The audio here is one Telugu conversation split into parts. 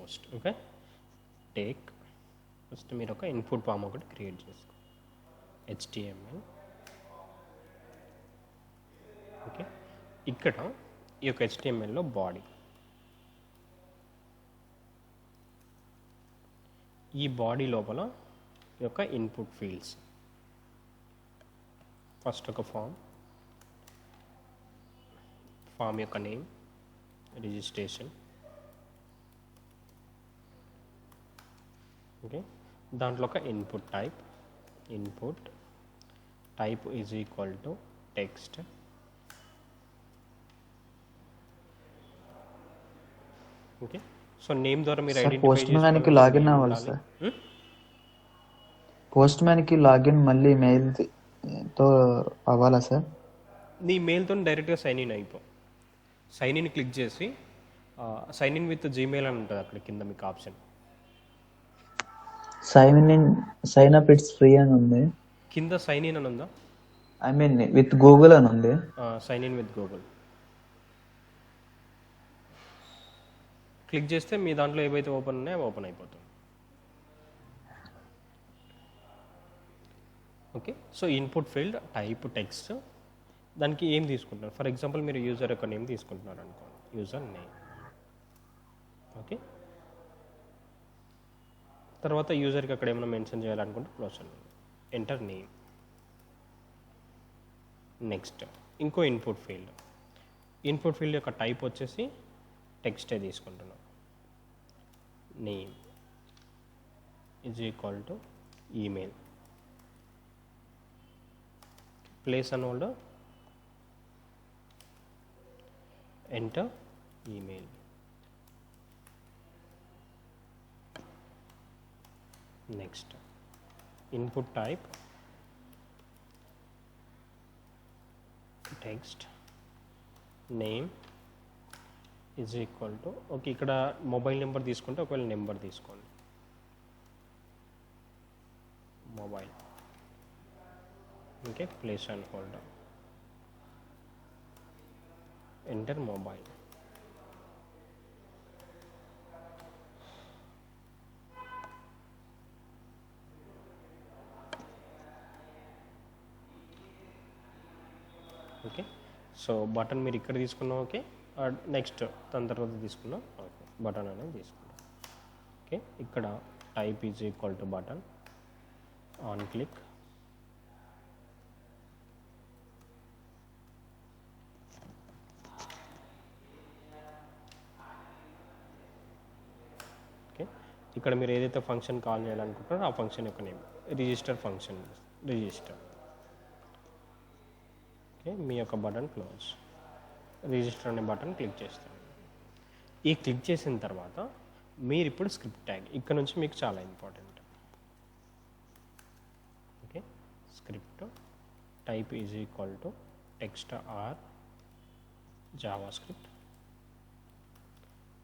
పోస్ట్. ఓకే, టేక్ ఫస్ట్ మీరు ఒక ఇన్పుట్ ఫామ్ ఒకటి క్రియేట్ చేసుకో, HTML. ఓకే, ఇక్కడ ఈ యొక్క HTMLలో బాడీ, ఈ బాడీ లోపల ఈ యొక్క ఇన్పుట్ ఫీల్డ్స్, ఫస్ట్ ఒక ఫామ్ యొక్క నేమ్, రిజిస్ట్రేషన్. ఓకే, దాంట్లో ఒక input type is equal to text. Okay, so name ద్వారా మీరు ఐడెంటిఫై పోస్ట్ మ్యాన్కి లాగిన్ అవ్వాలి సార్. పోస్ట్ మ్యాన్కి లాగిన్ మళ్ళీ మెయిల్తో అవ్వాలా సార్? నీ మెయిల్తో డైరెక్ట్గా సైన్ ఇన్ అయిపో. సైన్ ఇన్ క్లిక్ చేసి సైన్ ఇన్ విత్ జీమెయిల్ అని ఉంటుంది అక్కడ కింద మీకు option. Sign up it's free అని ఉంది. కింద సైన్ ఇన్ అని ఉందా? ఐ మీన్ విత్ గూగుల్ అని ఉంది. Sign in with Google click చేస్తే మీ దాంట్లో ఏవైతే ఓపెన్ ఉన్నాయో అవి ఓపెన్ అయిపోతుంది. Okay, so input field type text, దానికి ఏం తీసుకుంటున్నారు? ఫర్ ఎగ్జాంపుల్ మీరు యూజర్ యొక్క నేమ్ తీసుకుంటున్నారు అనుకోండి, యూజర్ నేమ్. ఓకే, తర్వాత యూజర్కి అక్కడ ఏమైనా మెన్షన్ చేయాలనుకుంటే క్లోజర్ ఎంటర్ నేమ్. నెక్స్ట్ ఇంకో ఇన్పుట్ ఫీల్డ్ యొక్క టైప్ వచ్చేసి టెక్స్టే తీసుకుంటున్నాం. Name is equal to email, place and hold, enter email. Next input type text, name is equal to, okay ఇక్కడ మొబైల్ నెంబర్ తీసుకుంటే ఒకవేళ నెంబర్ తీసుకోండి, mobile. Okay, place and hold, enter mobile. Okay, so button మీరు ఇక్కడ తీసుకున్నాం. ఓకే, నెక్స్ట్ దాని తర్వాత తీసుకున్నాం. ఓకే, బటన్ అనేది తీసుకున్నాం. ఓకే, ఇక్కడ type is equal to button, on click. Okay, ఇక్కడ మీరు ఏదైతే ఫంక్షన్ కాల్ చేయాలనుకుంటారో ఆ ఫంక్షన్ యొక్క name, register function, register. Okay, మీ యొక్క బటన్ క్లోజ్, రిజిస్టర్ అనే బటన్ క్లిక్ చేస్తాను. ఈ క్లిక్ చేసిన తర్వాత మీరు ఇప్పుడు స్క్రిప్ట్ ట్యాగ్, ఇక్కడ నుంచి మీకు చాలా important. Okay, script type is equal to text are Java script.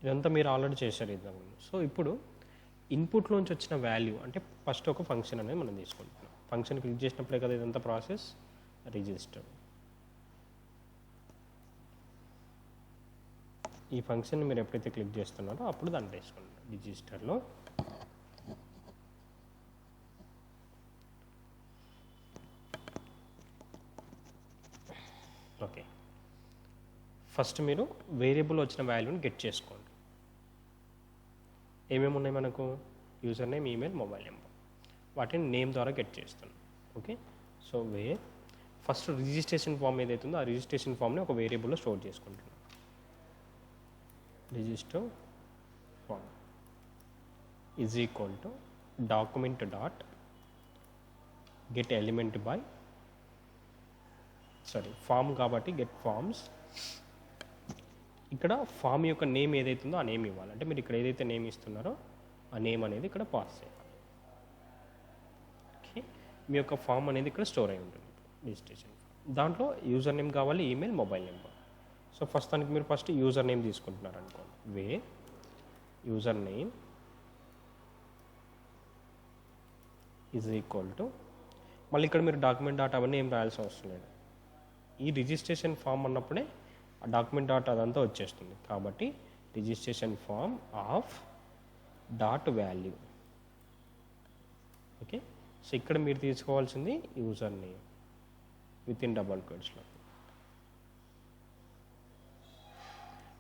ఇదంతా మీరు ఆల్రెడీ చేశారు ఇదంతా. సో ఇప్పుడు ఇన్పుట్లోంచి వచ్చిన వాల్యూ అంటే ఫస్ట్ ఒక ఫంక్షన్ అనేది మనం తీసుకుంటున్నాం. ఫంక్షన్ క్లిక్ చేసినప్పుడే కదా ఇదంతా ప్రాసెస్. రిజిస్టర్, ఈ ఫంక్షన్ మీరు ఎప్పుడైతే క్లిక్ చేస్తున్నారో అప్పుడు దాన్ని వేసుకోండి. రిజిస్టర్లో ఓకే, ఫస్ట్ మీరు వేరియబుల్ వచ్చిన వాల్యూని గెట్ చేసుకోండి. ఏమేమి ఉన్నాయి మనకు? User name, email, mobile number. వాటిని నేమ్ ద్వారా గెట్ చేస్తున్నాం. Okay, so first registration form ఏదైతే ఉందో ఆ రిజిస్ట్రేషన్ ఫామ్ని ఒక వేరియబుల్లో స్టోర్ చేసుకుంటున్నాం. Register form is equal to document dot get element by, form కాబట్టి గెట్ ఫామ్స్. ఇక్కడ ఫామ్ యొక్క నేమ్ ఏదైతుందో ఆ నేమ్ ఇవ్వాలి. అంటే మీరు ఇక్కడ ఏదైతే నేమ్ ఇస్తున్నారో ఆ నేమ్ అనేది ఇక్కడ పాస్ చేయాలి. ఓకే, మీ యొక్క ఫామ్ అనేది ఇక్కడ స్టోర్ అయి ఉంటుంది రిజిస్ట్రేషన్. దాంట్లో యూజర్ నేమ్ కావాలి, ఈమెయిల్, మొబైల్ నెంబర్. సో దానికి మీరు ఫస్ట్ యూజర్ నేమ్ తీసుకుంటున్నారు అనుకోండి. User name is equal to, మళ్ళీ ఇక్కడ మీరు డాక్యుమెంట్ డాట్ అవన్నీ ఏం రాయాల్సిన అవసరం లేదు. ఈ రిజిస్ట్రేషన్ ఫామ్ అన్నప్పుడే ఆ డాక్యుమెంట్ డాట్ అదంతా వచ్చేస్తుంది. కాబట్టి registration form of dot value. Okay, so ఇక్కడ మీరు తీసుకోవాల్సింది user name with in double కోట్స్లో.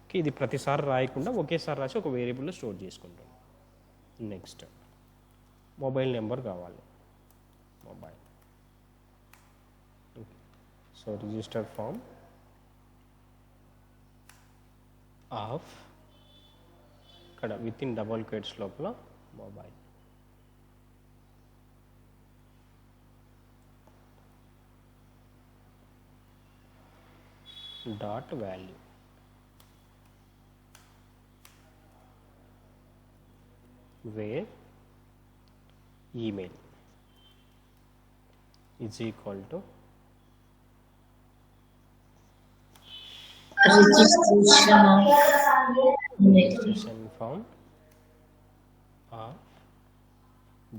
ఓకే, ఇది ప్రతిసారి రాయకుండా ఒకేసారి రాసి ఒక వేరియబుల్లో స్టోర్ చేసుకుంటాం. నెక్స్ట్ మొబైల్ నెంబర్ కావాలి. Mobile. So register form of ఇక్కడ విత్ ఇన్ డబల్ కోట్స్ లోపల mobile. Dot value where email is equal to registration form of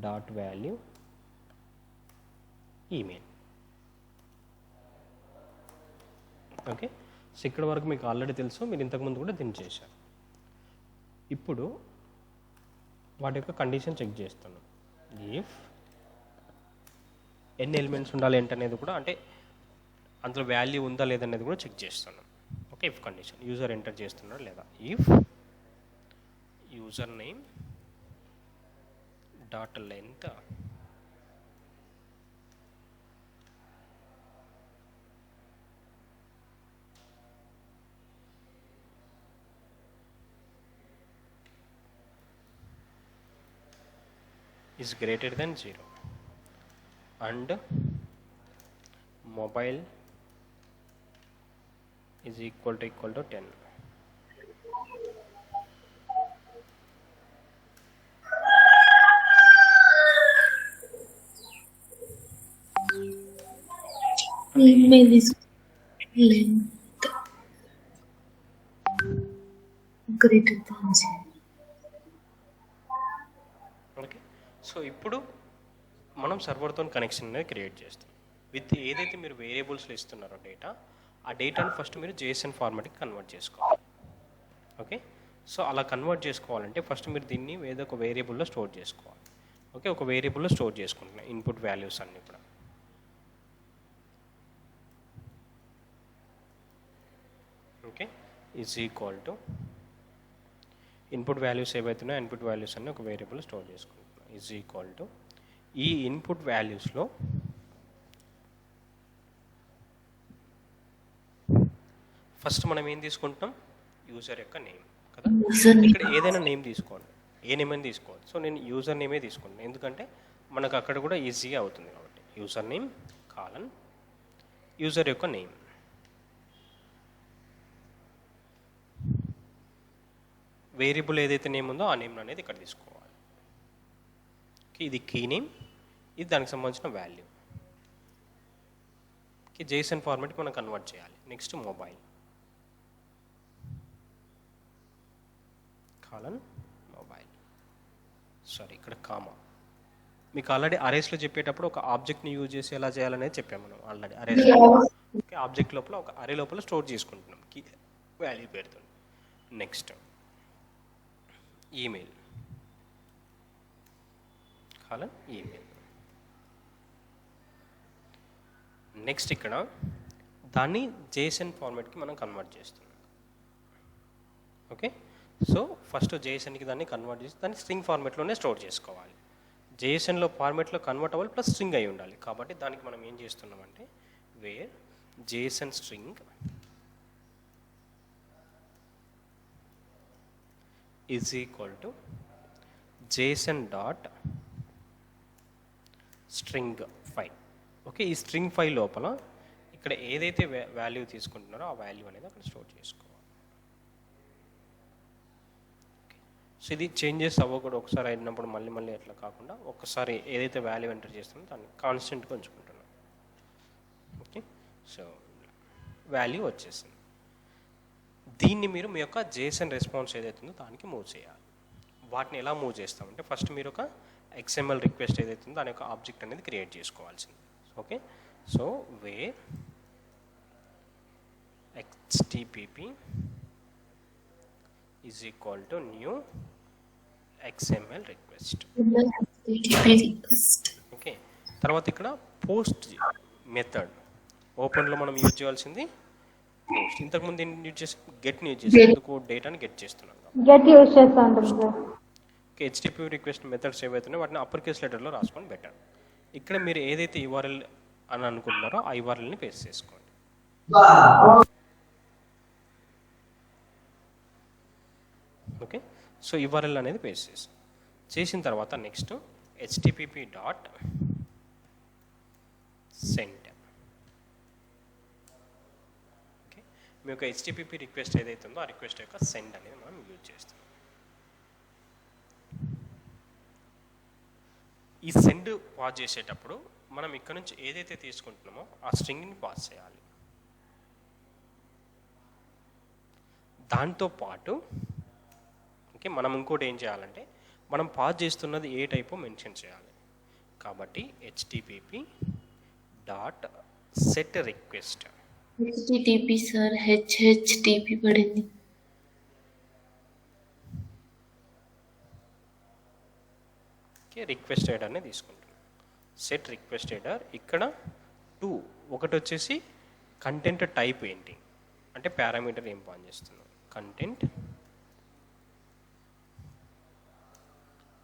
dot value email. Okay, so ఇక్కడ వరకు మీకు ఆల్రెడీ తెలుసు, మీరు ఇంతకుముందు కూడా దీన్ని చేశారు. ఇప్పుడు వాటి యొక్క కండిషన్ చెక్ చేస్తున్నాం. ఇఫ్ ఎన్ని ఎలిమెంట్స్ ఉండాలి ఏంటనేది కూడా, అంటే అందులో వాల్యూ ఉందా లేదనేది కూడా చెక్ చేస్తున్నాం. Okay, if condition user enter చేస్తున్నాడు లేదా. If user name dot length is greater than 0 and mobile is equal to 10. Email is length greater than 0. Okay, so ఇప్పుడు మనం సర్వర్తో కనెక్షన్ అనేది క్రియేట్ చేస్తాం. విత్ ఏదైతే మీరు వేరియబుల్స్లో ఇస్తున్నారో డేటా, ఆ డేటాను ఫస్ట్ మీరు JSON ఫార్మాట్కి కన్వర్ట్ చేసుకోవాలి. ఓకే, సో అలా కన్వర్ట్ చేసుకోవాలంటే ఫస్ట్ మీరు దీన్ని ఏదో ఒక వేరియబుల్లో స్టోర్ చేసుకోవాలి. ఓకే, ఒక వేరియబుల్లో స్టోర్ చేసుకుంటున్నాం ఇన్పుట్ వాల్యూస్ అన్నీ కూడా. Okay, is equal to input values ఏవైతున్నాయో ఇన్పుట్ వాల్యూస్ అన్నీ ఒక వేరియబుల్ స్టోర్ చేసుకుంటున్నాం. ఈజ్ ఈక్వల్ టు ఈ ఇన్పుట్ వాల్యూస్లో ఫస్ట్ మనం ఏం తీసుకుంటాం, యూజర్ యొక్క నేమ్ కదా. ఇక్కడ ఏదైనా నేమ్ తీసుకోండి, ఏ నేమ్ అని తీసుకోవాలి. సో నేను యూజర్ నేమే తీసుకుంటాను, ఎందుకంటే మనకు అక్కడ కూడా ఈజీగా అవుతుంది కాబట్టి. యూజర్ నేమ్ కాలన్ యూజర్ యొక్క నేమ్. వేరియబుల్ ఏదైతే నేమ్ ఉందో ఆ నేమ్ అనేది ఇక్కడ తీసుకోవాలి. ఇది కీ నేమ్, ఇది దానికి సంబంధించిన వాల్యూ. JSON ఫార్మాట్కి మనం కన్వర్ట్ చేయాలి. Next mobile colon mobile. Sorry, ఇక్కడ కామా. మీకు ఆల్రెడీ అరేస్లో చెప్పేటప్పుడు ఒక ఆబ్జెక్ట్ని యూజ్ చేసి ఎలా చేయాలనేది చెప్పాము మనం ఆల్రెడీ అరేస్లో. ఓకే, ఆబ్జెక్ట్ లోపల ఒక అరే లోపల స్టోర్ చేసుకుంటున్నాం కీ వాల్యూ పేరుతో. Next email colon email. Next ఇక్కడ దాన్ని JSON ఫార్మాట్కి మనం కన్వర్ట్ చేస్తున్నాం. ఓకే, సో ఫస్ట్ JSONకి దాన్ని కన్వర్ట్ చేసి దాన్ని స్ట్రింగ్ ఫార్మాట్లోనే స్టోర్ చేసుకోవాలి. JSONలో ఫార్మాట్లో కన్వర్ట్ అవ్వాలి, ప్లస్ స్ట్రింగ్ అయి ఉండాలి. కాబట్టి దానికి మనం ఏం చేస్తున్నామంటే where JSON string is equal to JSON dot string file. Okay, ఈ స్ట్రింగ్ ఫైల్ లోపల ఇక్కడ ఏదైతే వాల్యూ తీసుకుంటున్నారో ఆ వాల్యూ అనేది అక్కడ స్టోర్ చేసుకోవాలి. సో ఇది చేంజెస్ అవ్వకూడదు, ఒకసారి అయినప్పుడు మళ్ళీ మళ్ళీ అట్లా కాకుండా ఒక్కసారి ఏదైతే వాల్యూ ఎంటర్ చేస్తున్నామో దాన్ని కాన్స్టెంట్గా ఉంచుకుంటున్నాం. ఓకే, సో వాల్యూ వచ్చేసింది. దీన్ని మీరు మీ యొక్క JSON రెస్పాన్స్ ఏదైతే ఉందో దానికి మూవ్ చేయాలి. వాటిని ఎలా మూవ్ చేస్తామంటే ఫస్ట్ మీరు ఒక XML రిక్వెస్ట్ ఏదైతే ఉందో దాని యొక్క ఆబ్జెక్ట్ అనేది క్రియేట్ చేసుకోవాల్సింది. Okay, so where HTTP is equal to new XML request. HTTP request. Okay, తర్వాత ఇక్కడ పోస్ట్ మెథడ్ ఓపెన్లో మనం యూజ్ చేయాల్సింది పోస్ట్. ఇంతకుముందు యూజ్ చేసి గెట్ని యూజ్ చేసి ఎందుకు డేటాని గెట్ చేస్తున్నాం. గెట్ యూజ్ చేస్తా ఉంటాం sir. Okay, HTTP request methods ఏవైతున్నాయో వాటిని అప్పర్ కేస్ లెటర్లో రాసుకొని బెటర్. ఇక్కడ మీరు ఏదైతే యూఆర్ఎల్ అని అనుకుంటున్నారో ఆ యూఆర్ఎల్ని పేస్ట్ చేసుకోండి. ఓకే, సో యూఆర్ఎల్ అనేది పేస్ట్ చేసిన తర్వాత next http dot send. Okay, మీ యొక్క హెచ్టిటిపి రిక్వెస్ట్ ఏదైతే ఉందో ఆ రిక్వెస్ట్ యొక్క సెండ్ అనేది మనం యూజ్ చేస్తాం. ఈ సెండ్ పాస్ చేసేటప్పుడు మనం ఇక్కడ నుంచి ఏదైతే తీసుకుంటున్నామో ఆ స్ట్రింగ్ని పాస్ చేయాలి. దాంతోపాటు ఓకే, మనం ఇంకోటి ఏం చేయాలంటే మనం పాస్ చేస్తున్నది ఏ టైపో మెన్షన్ చేయాలి. కాబట్టి http dot set request. HTTP sir, HTTP పడింది. ఓకే, రిక్వెస్ట్ హెడర్ని తీసుకుంటున్నాం. సెట్ రిక్వెస్ట్ హెడర్ ఇక్కడ 2 ఒకటి వచ్చేసి కంటెంట్ టైప్ ఏంటి అంటే పారామీటర్ ఏం పాస్ చేస్తున్నాం, కంటెంట్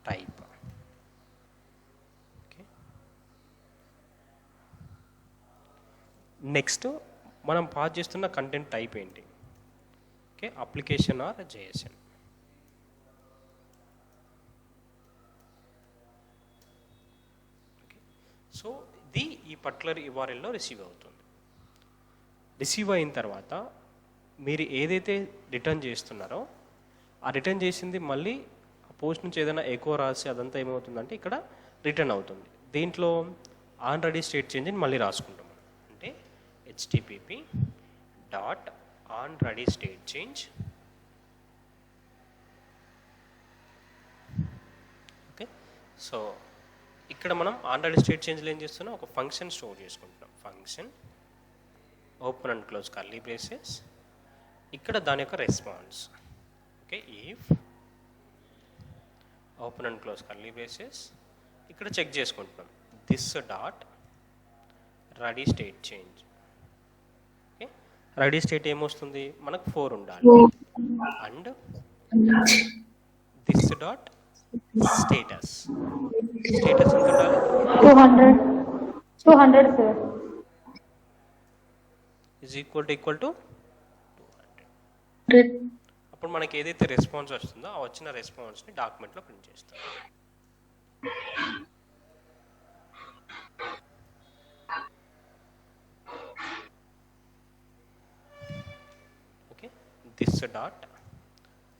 టైప్. ఓకే, నెక్స్ట్ మనం పాస్ చేస్తున్న కంటెంట్ టైప్ ఏంటి, okay, application or JSON. So ఇది ఈ పర్టికులర్ యూఆర్ఎల్లో రిసీవ్ అవుతుంది. రిసీవ్ అయిన తర్వాత మీరు ఏదైతే రిటర్న్ చేస్తున్నారో ఆ రిటర్న్ చేసింది మళ్ళీ పోస్ట్ నుంచి ఏదైనా ఎక్కువ రాసి అదంతా ఏమవుతుందంటే ఇక్కడ రిటర్న్ అవుతుంది. దీంట్లో ఆన్ రెడీ స్టేట్ చేంజ్ని మళ్ళీ రాసుకుంటాం. అంటే http dot on ready state change. Okay, so ఇక్కడ మనం ఆన్ రెడీ స్టేట్ చేంజ్లో ఏం చేస్తున్నాం, ఒక ఫంక్షన్ స్టోర్ చేసుకుంటున్నాం. Function open and close curly braces, ఇక్కడ దాని యొక్క response. Okay, if open and close curly braces, ఇక్కడ చెక్ చేసుకుంటున్నాం this dot ready state change. Okay, ready state ఏమొస్తుంది మనకు 4 ఉండాలి. And this dot status, status ఎంత ఉండాలి, 200 సార్. Is equal to 200. అప్పుడు మనకి ఏదైతే రెస్పాన్స్ వస్తుందో ఆ వచ్చిన రెస్పాన్స్ని డాక్యుమెంట్లో ప్రింట్ చేస్తాం. Okay, this dot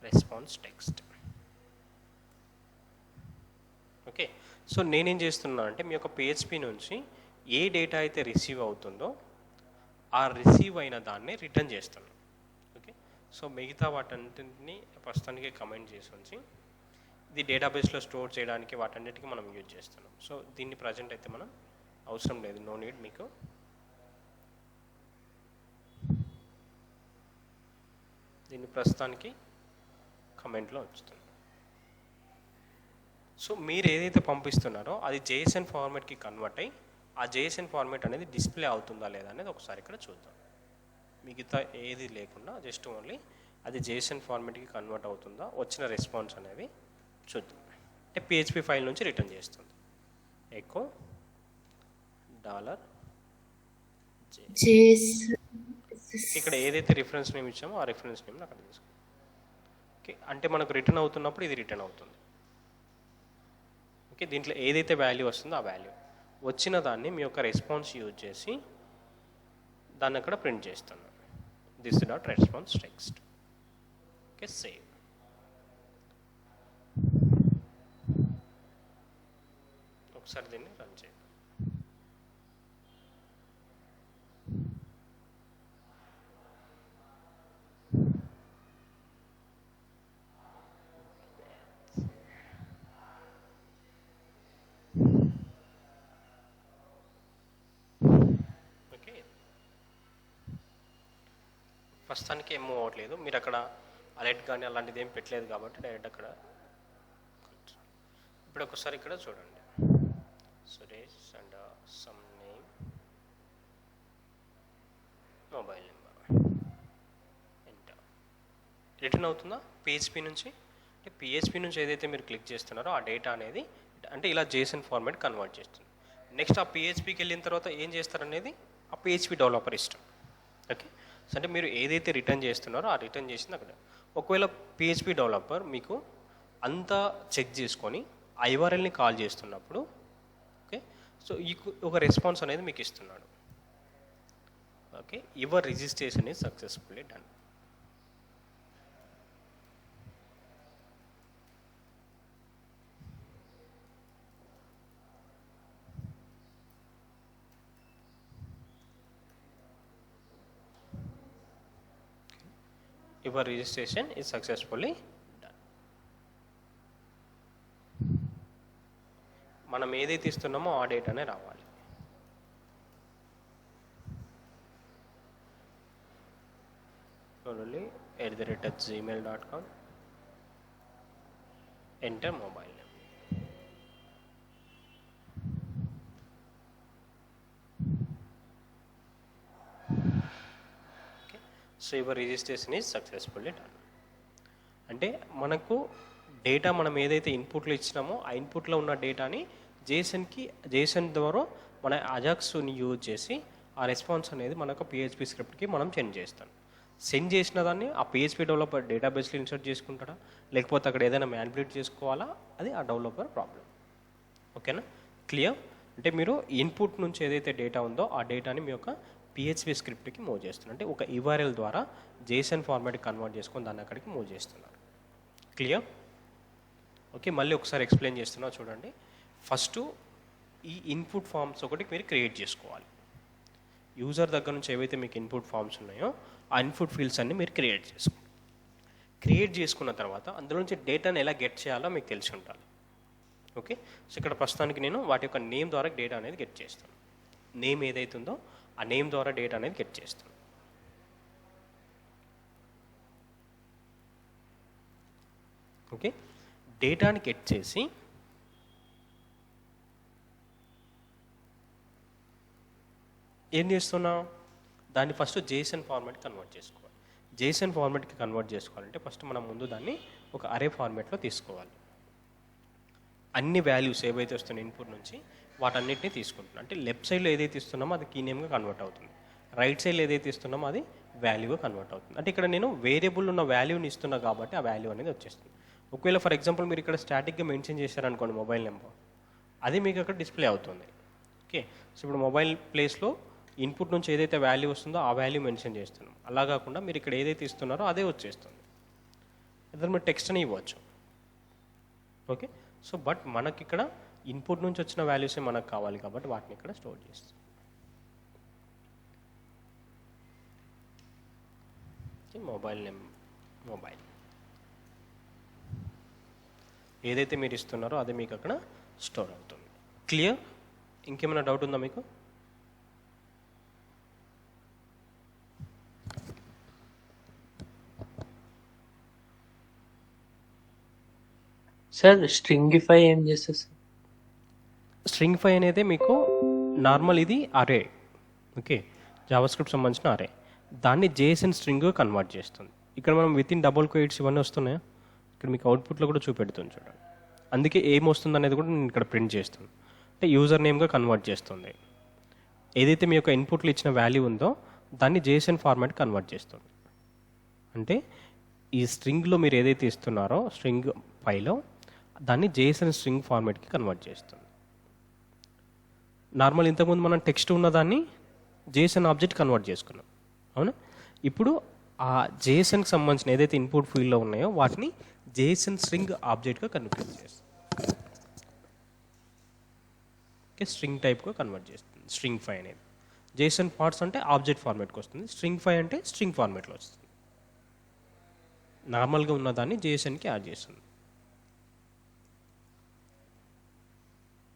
response text. Okay, so నేనేం చేస్తున్నా అంటే మీ యొక్క PHP నుంచి ఏ డేటా అయితే రిసీవ్ అవుతుందో ఆ రిసీవ్ అయిన దాన్ని రిటర్న్ చేస్తున్నాను. ఓకే, సో మిగతా వాటన్నింటినీ ప్రస్తుతానికి కమెంట్ చేసి ఉంచి ఇది డేటాబేస్లో స్టోర్ చేయడానికి వాటన్నిటికీ మనం యూజ్ చేస్తున్నాం. సో దీన్ని ప్రజెంట్ అయితే మనం అవసరం లేదు, నో నీడ్. మీకు దీన్ని ప్రస్తుతానికి కమెంట్లో ఉంచుతున్నాం. సో మీరు ఏదైతే పంపిస్తున్నారో అది JSON ఫార్మాట్కి కన్వర్ట్ అయ్యి ఆ JSON ఫార్మాట్ అనేది డిస్ప్లే అవుతుందా లేదా అనేది ఒకసారి ఇక్కడ చూద్దాం. మిగతా ఏది లేకుండా జస్ట్ ఓన్లీ అది JSON ఫార్మాట్కి కన్వర్ట్ అవుతుందా, వచ్చిన రెస్పాన్స్ అనేది చూద్దాం. అంటే PHP ఫైల్ నుంచి రిటర్న్ చేస్తుంది. ఎకో ఇక్కడ ఏదైతే రిఫరెన్స్ నేమ్ ఇచ్చామో ఆ రిఫరెన్స్ నేమ్ అక్కడ తీసుకోండి. ఓకే, అంటే మనకు రిటర్న్ అవుతున్నప్పుడు ఇది రిటర్న్ అవుతుంది. ఓకే, దీంట్లో ఏదైతే వాల్యూ వస్తుందో ఆ వాల్యూ వచ్చిన దాన్ని మీ యొక్క రెస్పాన్స్ యూజ్ చేసి దాన్ని అక్కడ ప్రింట్ చేస్తున్నాను. This dot response text. Okay, save. ఒకసారి దీన్ని రన్ చేయండి. ప్రస్తుతానికి ఏం మూవ్ అవ్వట్లేదు. మీరు అక్కడ అలర్ట్ కానీ అలాంటిది ఏం పెట్టలేదు కాబట్టి డైరెక్ట్ అక్కడ ఇప్పుడు ఒకసారి ఇక్కడ చూడండి, Suresh and some name, mobile number, enter. Return అవుతుందా పిహెచ్పి నుంచి? అంటే పిహెచ్పి నుంచి ఏదైతే మీరు క్లిక్ చేస్తున్నారో ఆ డేటా అనేది అంటే ఇలా జేసన్ ఫార్మాట్ కన్వర్ట్ చేస్తుంది. నెక్స్ట్ ఆ పిహెచ్పికి వెళ్ళిన తర్వాత ఏం చేస్తారనేది ఆ పిహెచ్పి డెవలపర్ ఇష్టం. ఓకే, సో అంటే మీరు ఏదైతే రిటర్న్ చేస్తున్నారో ఆ రిటర్న్ చేసింది అక్కడ. ఒకవేళ పిహెచ్పి డెవలపర్ మీకు అంతా చెక్ చేసుకొని ఐఆర్ఎల్ని కాల్ చేస్తున్నప్పుడు ఓకే, సో ఈ ఒక రెస్పాన్స్ అనేది మీకు ఇస్తున్నాడు. Okay, your registration is successfully done. Your registration is successfully done. మనం ఏదైతే ఇస్తున్నామో ఆ డేటానే రావాలి. చూడండి @gmail.com, enter mobile. So your registration is successfully done. అంటే మనకు డేటా మనం ఏదైతే ఇన్పుట్లో ఇచ్చినామో ఆ ఇన్పుట్లో ఉన్న డేటాని జేసన్ ద్వారా మన అజాక్స్ని యూజ్ చేసి ఆ రెస్పాన్స్ అనేది మనకు పిహెచ్పి స్క్రిప్ట్కి మనం సెండ్ చేస్తాం. సెండ్ చేసిన దాన్ని ఆ పిహెచ్పి డెవలపర్ డేటాబేస్లో ఇన్సర్ట్ చేసుకుంటాడా, లేకపోతే అక్కడ ఏదైనా మ్యానిపులేట్ చేసుకోవాలా, అది ఆ డెవలపర్ ప్రాబ్లం. ఓకేనా, క్లియర్? అంటే మీరు ఇన్పుట్ నుంచి ఏదైతే డేటా ఉందో ఆ డేటాని మీ యొక్క పిహెచ్పి స్క్రిప్ట్కి మూవ్ చేస్తున్నారు. అంటే ఒక యూఆర్ఎల్ ద్వారా జేసన్ ఫార్మాట్కి కన్వర్ట్ చేసుకొని దాన్ని అక్కడికి మూవ్ చేస్తున్నారు. క్లియర్? ఓకే, మళ్ళీ ఒకసారి ఎక్స్ప్లెయిన్ చేస్తున్నా చూడండి. ఫస్ట్ ఈ ఇన్పుట్ ఫామ్స్ ఒకటి మీరు క్రియేట్ చేసుకోవాలి. యూజర్ దగ్గర నుంచి ఏవైతే మీకు ఇన్పుట్ ఫామ్స్ ఉన్నాయో ఆ ఇన్పుట్ ఫీల్డ్స్ అన్ని మీరు క్రియేట్ చేసుకోండి. క్రియేట్ చేసుకున్న తర్వాత అందులో నుంచి డేటాను ఎలా గెట్ చేయాలో మీకు తెలిసి ఉండాలి. ఓకే, సో ఇక్కడ ప్రస్తుతానికి నేను వాటి యొక్క నేమ్ ద్వారా డేటా అనేది గెట్ చేస్తాను. నేమ్ ఏదైతే ఉందో ఆ నేమ్ ద్వారా డేటా అనేది గెట్ చేస్తాను. ఓకే, డేటాని గెట్ చేసి ఏం చేస్తున్నా, దాన్ని ఫస్ట్ జేసన్ ఫార్మాట్కి కన్వర్ట్ చేసుకోవాలి. జేసన్ ఫార్మాట్కి కన్వర్ట్ చేసుకోవాలంటే ఫస్ట్ మనం ముందు దాన్ని ఒక అరే ఫార్మాట్లో తీసుకోవాలి. అన్ని వాల్యూస్ ఏవైతే వస్తున్నాయి ఇన్పుట్ నుంచి వాటన్నిటిని తీసుకుంటున్నాం. అంటే లెఫ్ట్ సైడ్లో ఏదైతే ఇస్తున్నామో అది కీ నేమ్గా కన్వర్ట్ అవుతుంది, రైట్ సైడ్లో ఏదైతే ఇస్తున్నామో అది వాల్యూగా కన్వర్ట్ అవుతుంది. అంటే ఇక్కడ నేను వేరియబుల్ ఉన్న వాల్యూని ఇస్తున్నా కాబట్టి ఆ వాల్యూ అనేది వచ్చేస్తుంది. ఒకవేళ ఫర్ ఎగ్జాంపుల్ మీరు ఇక్కడ స్టాటిక్గా మెన్షన్ చేశారనుకోండి మొబైల్ నెంబర్, అది మీకు అక్కడ డిస్ప్లే అవుతుంది. ఓకే, సో ఇప్పుడు మొబైల్ ప్లేస్లో ఇన్పుట్ నుంచి ఏదైతే వాల్యూ వస్తుందో ఆ వాల్యూ మెన్షన్ చేస్తున్నాం. అలా కాకుండా మీరు ఇక్కడ ఏదైతే ఇస్తున్నారో అదే వచ్చేస్తుంది. ఇద్దరు మీరు టెక్స్ట్ అని ఇవ్వచ్చు. ఓకే, సో బట్ మనకి ఇక్కడ ఇన్పుట్ నుంచి వచ్చిన వాల్యూసే మనకు కావాలి కాబట్టి వాటిని ఇక్కడ స్టోర్ చేస్తాం. మొబైల్ మొబైల్ ఏదైతే మీరు ఇస్తున్నారో అది మీకు అక్కడ స్టోర్ అవుతుంది. క్లియర్? ఇంకేమైనా డౌట్ ఉందా మీకు? సార్ స్ట్రింగిఫై ఏం చేస్తారు సార్? స్ట్రింగిఫై అనేది మీకు నార్మల్ ఇది అరే. ఓకే, జావాస్క్రిప్ట్ సంబంధించిన అరే, దాన్ని జేసన్ స్ట్రింగ్ కన్వర్ట్ చేస్తుంది. ఇక్కడ మనం వితిన్ డబుల్ కోట్స్ ఇవన్నీ వస్తున్నాయా, ఇక్కడ మీకు అవుట్పుట్లో కూడా చూపెడుతుంది చూడండి. అందుకే ఏం వస్తుంది అనేది కూడా నేను ఇక్కడ ప్రింట్ చేస్తాను. అంటే యూజర్ నేమ్గా కన్వర్ట్ చేస్తుంది. ఏదైతే మీ యొక్క ఇన్పుట్లో ఇచ్చిన వాల్యూ ఉందో దాన్ని జేసన్ ఫార్మాట్ కన్వర్ట్ చేస్తుంది. అంటే ఈ స్ట్రింగ్లో మీరు ఏదైతే ఇస్తున్నారో స్ట్రింగ్ ఫైలో దాన్ని జేసన్ స్ట్రింగ్ ఫార్మాట్కి కన్వర్ట్ చేస్తుంది. నార్మల్ ఇంతకుముందు మనం టెక్స్ట్ ఉన్నదాన్ని జేసన్ ఆబ్జెక్ట్ కన్వర్ట్ చేసుకున్నాం, అవునా? ఇప్పుడు ఆ జేసన్కి సంబంధించిన ఏదైతే ఇన్పుట్ ఫీల్డ్లో ఉన్నాయో వాటిని జేసన్ స్ట్రింగ్ ఆబ్జెక్ట్గా కన్వర్ట్ చేస్తుంది. ఓకే, స్ట్రింగ్ టైప్గా కన్వర్ట్ చేస్తుంది స్ట్రింగ్ ఫై అనేది. జేసన్ పార్ట్స్ అంటే ఆబ్జెక్ట్ ఫార్మాట్కి వస్తుంది, స్ట్రింగ్ ఫై అంటే స్ట్రింగ్ ఫార్మాట్లో వస్తుంది. నార్మల్గా ఉన్నదాన్ని జేసన్కి యాడ్ చేస్తుంది.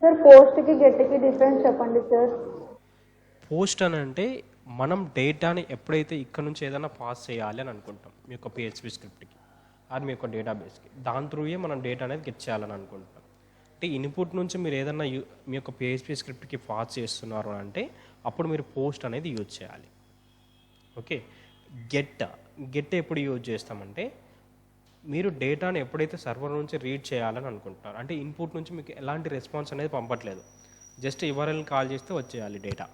సార్ పోస్ట్కి గెట్కి డిఫరెన్స్ చెప్పండి సార్. పోస్ట్ అని అంటే మనం డేటాని ఎప్పుడైతే ఇక్కడ నుంచి ఏదైనా పాస్ చేయాలి అని అనుకుంటాం మీ యొక్క పిహెచ్పి స్క్రిప్ట్కి అది మీ యొక్క డేటాబేస్కి, దాని త్రూయే మనం డేటా అనేది గెట్ చేయాలని అనుకుంటాం. అంటే ఇన్పుట్ నుంచి మీరు ఏదన్నా మీ యొక్క పిహెచ్పి స్క్రిప్ట్కి పాస్ చేస్తున్నారు అంటే అప్పుడు మీరు పోస్ట్ అనేది యూజ్ చేయాలి. ఓకే, గెట్ ఎప్పుడు యూజ్ చేస్తామంటే మీరు డేటాను ఎప్పుడైతే సర్వర్ నుంచి రీడ్ చేయాలని అనుకుంటున్నారు, అంటే ఇన్పుట్ నుంచి మీకు ఎలాంటి రెస్పాన్స్ అనేది పంపట్లేదు, జస్ట్ యుఆర్ఎల్ని కాల్ చేస్తే వచ్చేయాలి డేటా.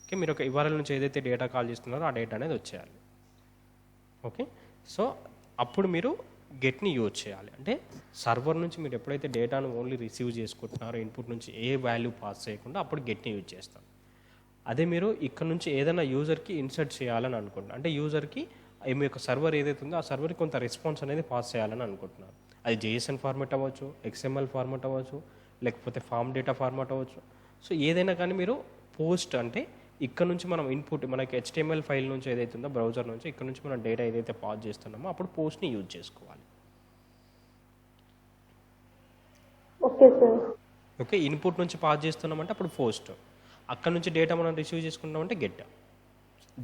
ఓకే, మీరు ఒక యుఆర్ఎల్ నుంచి ఏదైతే డేటా కాల్ చేస్తున్నారో ఆ డేటా అనేది వచ్చేయాలి. ఓకే, సో అప్పుడు మీరు గెట్ని యూజ్ చేయాలి. అంటే సర్వర్ నుంచి మీరు ఎప్పుడైతే డేటాను ఓన్లీ రిసీవ్ చేసుకుంటున్నారో ఇన్పుట్ నుంచి ఏ వాల్యూ పాస్ చేయకుండా అప్పుడు గెట్ని యూజ్ చేస్తాం. అదే మీరు ఇక్కడ నుంచి ఏదైనా యూజర్కి ఇన్సర్ట్ చేయాలని అనుకుంటున్నారు, అంటే యూజర్కి మీ యొక్క సర్వర్ ఏదైతే ఉందో ఆ సర్వర్కి కొంత రెస్పాన్స్ అనేది పాస్ చేయాలని అనుకుంటున్నారు. అది జేఎస్ఎన్ ఫార్మాట్ అవ్వచ్చు, ఎక్స్ఎంఎల్ ఫార్మాట్ అవ్వచ్చు, లేకపోతే ఫామ్ డేటా ఫార్మాట్ అవ్వచ్చు. సో ఏదైనా కానీ మీరు పోస్ట్ అంటే ఇక్కడ నుంచి మనం ఇన్పుట్ మనకి హెచ్టిఎంఎల్ ఫైల్ నుంచి ఏదైతే ఉందో బ్రౌజర్ నుంచి ఇక్కడ నుంచి మనం డేటా ఏదైతే పాస్ చేస్తున్నామో అప్పుడు పోస్ట్ని యూజ్ చేసుకోవాలి. Okay sir. ఓకే, ఇన్పుట్ నుంచి పాస్ చేస్తున్నామంటే అప్పుడు పోస్ట్, అక్కడ నుంచి డేటా మనం రిసీవ్ చేసుకుంటామంటే గెట్.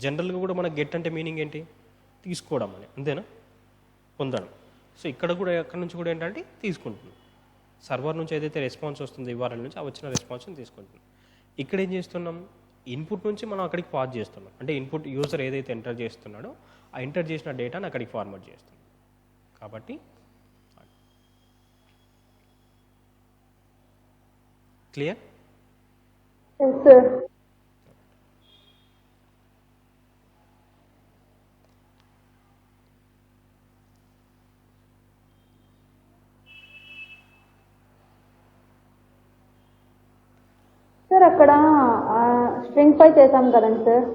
జనరల్గా కూడా మనకు గెట్ అంటే మీనింగ్ ఏంటి, తీసుకోవడం అని, అంతేనా, పొందడం. సో ఇక్కడ కూడా అక్కడ నుంచి కూడా ఏంటంటే తీసుకుంటున్నాం, సర్వర్ నుంచి ఏదైతే రెస్పాన్స్ వస్తుందో యుఆర్ఎల్ నుంచి ఆ వచ్చిన రెస్పాన్స్ని తీసుకుంటున్నాం. ఇక్కడ ఏం చేస్తున్నాం, ఇన్పుట్ నుంచి మనం అక్కడికి పాస్ చేస్తున్నాం, అంటే ఇన్పుట్ యూజర్ ఏదైతే ఎంటర్ చేస్తున్నాడో ఆ ఎంటర్ చేసిన డేటాని అక్కడికి ఫార్వర్డ్ చేస్తున్నాం. కాబట్టి క్లియర్? Yes sir. సార్ అక్కడ స్ట్రింగ్ పై చేసాం కదండి సార్,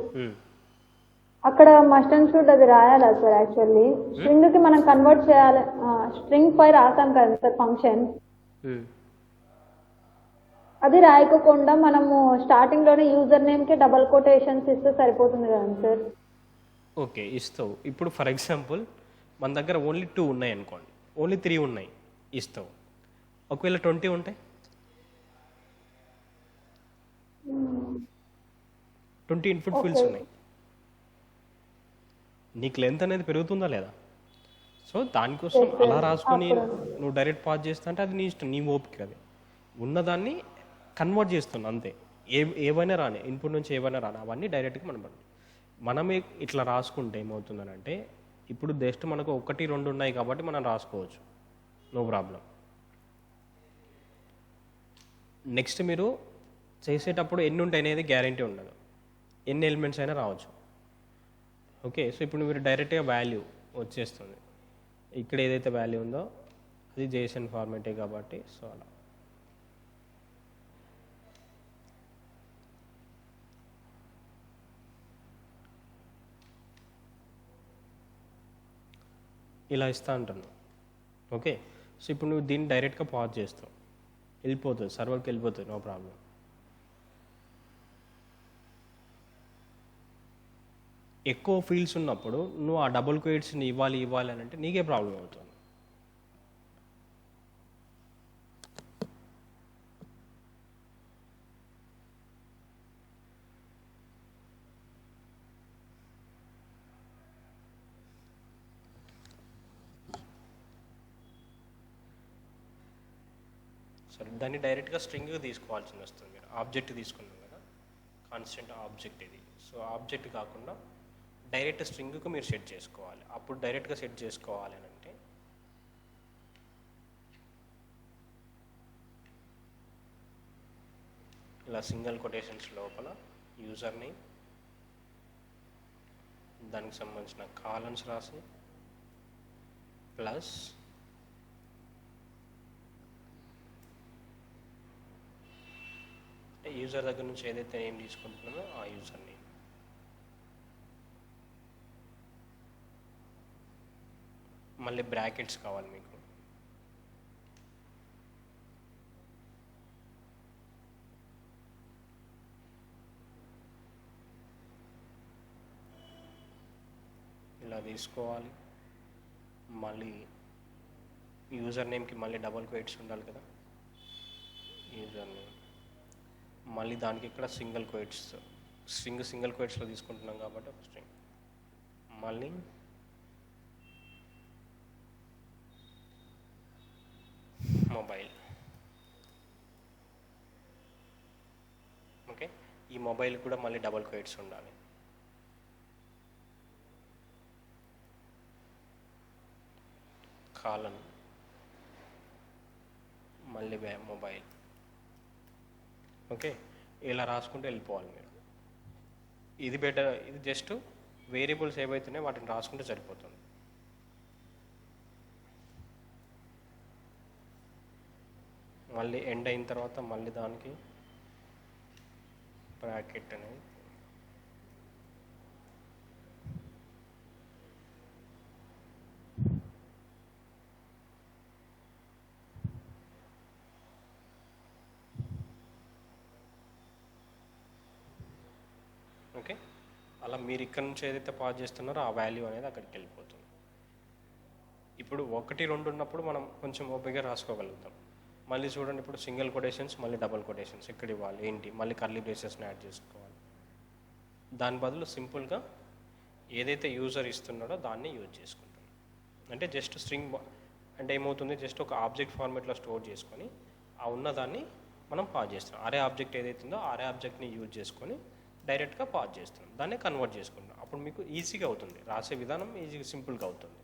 అక్కడ మస్ట్ అండ్ షుడ్ అది రాయాలా సార్? యాక్చువల్లీ స్ట్రింగ్ కి మనం కన్వర్ట్ చేయాలి, స్ట్రింగ్ పై రాసాం కదా సార్ ఫంక్షన్, అది రాయకుండా మనము స్టార్టింగ్ లోనే యూజర్ నేమ్ కి డబల్ కొటేషన్స్ ఇస్తే సరిపోతుంది కదండి సార్? ఓకే, ఇస్తావు. ఇప్పుడు ఫర్ ఎగ్జాంపుల్ మన దగ్గర ఓన్లీ 2 ఉన్నాయి అనుకోండి, ఓన్లీ 3 ఉన్నాయి, ఇస్తావు. ఒకవేళ 20 ఉంటాయి, 20 ఇన్పుట్ ఫీల్డ్స్ ఉన్నాయి, నీకు లెంత్ అనేది పెరుగుతుందా లేదా? సో దానికోసం అలా రాసుకొని నువ్వు డైరెక్ట్ పాస్ చేస్తా అంటే అది నీ ఇష్టం, నీ ఓపిక. అది ఉన్నదాన్ని కన్వర్ట్ చేస్తున్నా అంతే. ఏవైనా రాని ఇన్పుట్ నుంచి ఏవైనా రాని అవన్నీ డైరెక్ట్గా మనమే ఇట్లా రాసుకుంటే ఏమవుతుందని అంటే ఇప్పుడు జస్ట్ మనకు 1, 2 ఉన్నాయి కాబట్టి మనం రాసుకోవచ్చు, నో ప్రాబ్లం. నెక్స్ట్ మీరు చేసేటప్పుడు ఎన్ని ఉంటాయి అనేది గ్యారంటీ ఉండదు, ఎన్ని ఎలిమెంట్స్ అయినా రావచ్చు. ఓకే, సో ఇప్పుడు మీరు డైరెక్ట్గా వాల్యూ వచ్చేస్తుంది, ఇక్కడ ఏదైతే వాల్యూ ఉందో అది జేసన్ ఫార్మాటే కాబట్టి సో అలా ఇలా ఇస్తా అంటున్నాను. ఓకే, సో ఇప్పుడు నువ్వు దీన్ని డైరెక్ట్గా పాజ్ చేస్తావు, వెళ్ళిపోతుంది సర్వర్కి వెళ్ళిపోతుంది, నో ప్రాబ్లం. ఎక్కువ ఫీల్డ్స్ ఉన్నప్పుడు నువ్వు ఆ డబుల్ క్వైట్స్ని ఇవ్వాలి అని అంటే నీకే ప్రాబ్లం అవుతుంది. సరే, దాన్ని డైరెక్ట్గా స్ట్రింగ్ తీసుకోవాల్సి వస్తుంది. మీరు ఆబ్జెక్ట్ తీసుకున్నాం కదా, కాన్స్టెంట్ ఆబ్జెక్ట్ ఇది. సో ఆబ్జెక్ట్ కాకుండా డైరెక్ట్ స్ట్రింగ్కు మీరు సెట్ చేసుకోవాలి. అప్పుడు డైరెక్ట్గా సెట్ చేసుకోవాలి అని అంటే ఇలా సింగిల్ కొటేషన్స్ లోపల యూజర్ నేమ్, దానికి సంబంధించిన కాలమ్స్ రాసి ప్లస్ యూజర్ దగ్గర నుంచి ఏదైతే నేమ్ తీసుకుంటున్నామో ఆ యూజర్ నేమ్, మళ్ళీ బ్రాకెట్స్ కావాలి మీకు. ఇలా తీసుకోవాలి. మళ్ళీ యూజర్ నేమ్కి మళ్ళీ డబల్ క్వైట్స్ ఉండాలి కదా, యూజర్ నేమ్, మళ్ళీ దానికి ఇక్కడ సింగిల్ క్వైట్స్, సింగిల్ క్వైట్స్లో తీసుకుంటున్నాం కాబట్టి ఒక స్ట్రింగ్, మళ్ళీ మొబైల్. ఈ మొబైల్ కూడా మళ్ళీ డబల్ క్వైట్స్ ఉండాలి. కాలన్ మళ్ళీ మొబైల్. ఓకే, ఇలా రాసుకుంటూ వెళ్ళిపోవాలి మీరు. ఇది బెటర్. ఇది జస్ట్ వేరియబుల్స్ ఏవైతున్నాయో వాటిని రాసుకుంటే సరిపోతుంది. మళ్ళీ ఎండ్ అయిన తర్వాత మళ్ళీ దానికి బ్రాకెట్ అనేది ఓకే. అలా మీరు ఇక్కడ నుంచి ఏదైతే పాజ్ చేస్తున్నారో ఆ వాల్యూ అనేది అక్కడికి వెళ్ళిపోతుంది. ఇప్పుడు 1, 2 ఉన్నప్పుడు మనం కొంచెం ఓపికగా రాసుకోగలుగుతాం. మళ్ళీ చూడండి, ఇప్పుడు సింగిల్ కొటేషన్స్ మళ్ళీ డబుల్ కొటేషన్స్ ఇక్కడ ఇవ్వాలి ఏంటి, మళ్ళీ కర్లీ బ్రేసెస్ని యాడ్ చేసుకోవాలి. దాని బదులు సింపుల్గా ఏదైతే యూజర్ ఇస్తున్నాడో దాన్ని యూజ్ చేసుకుంటాం. అంటే జస్ట్ స్ట్రింగ్ అంటే ఏమవుతుంది, జస్ట్ ఒక ఆబ్జెక్ట్ ఫార్మేట్లో స్టోర్ చేసుకొని ఆ ఉన్నదాన్ని మనం పాజ్ చేస్తున్నాం. అరే ఆబ్జెక్ట్ ఏదైతుందో అరే ఆబ్జెక్ట్ని యూజ్ చేసుకొని డైరెక్ట్గా పాజ్ చేస్తున్నాం, దాన్ని కన్వర్ట్ చేసుకుంటాం. అప్పుడు మీకు ఈజీగా అవుతుంది, రాసే విధానం ఈజీగా సింపుల్గా అవుతుంది.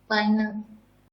పైన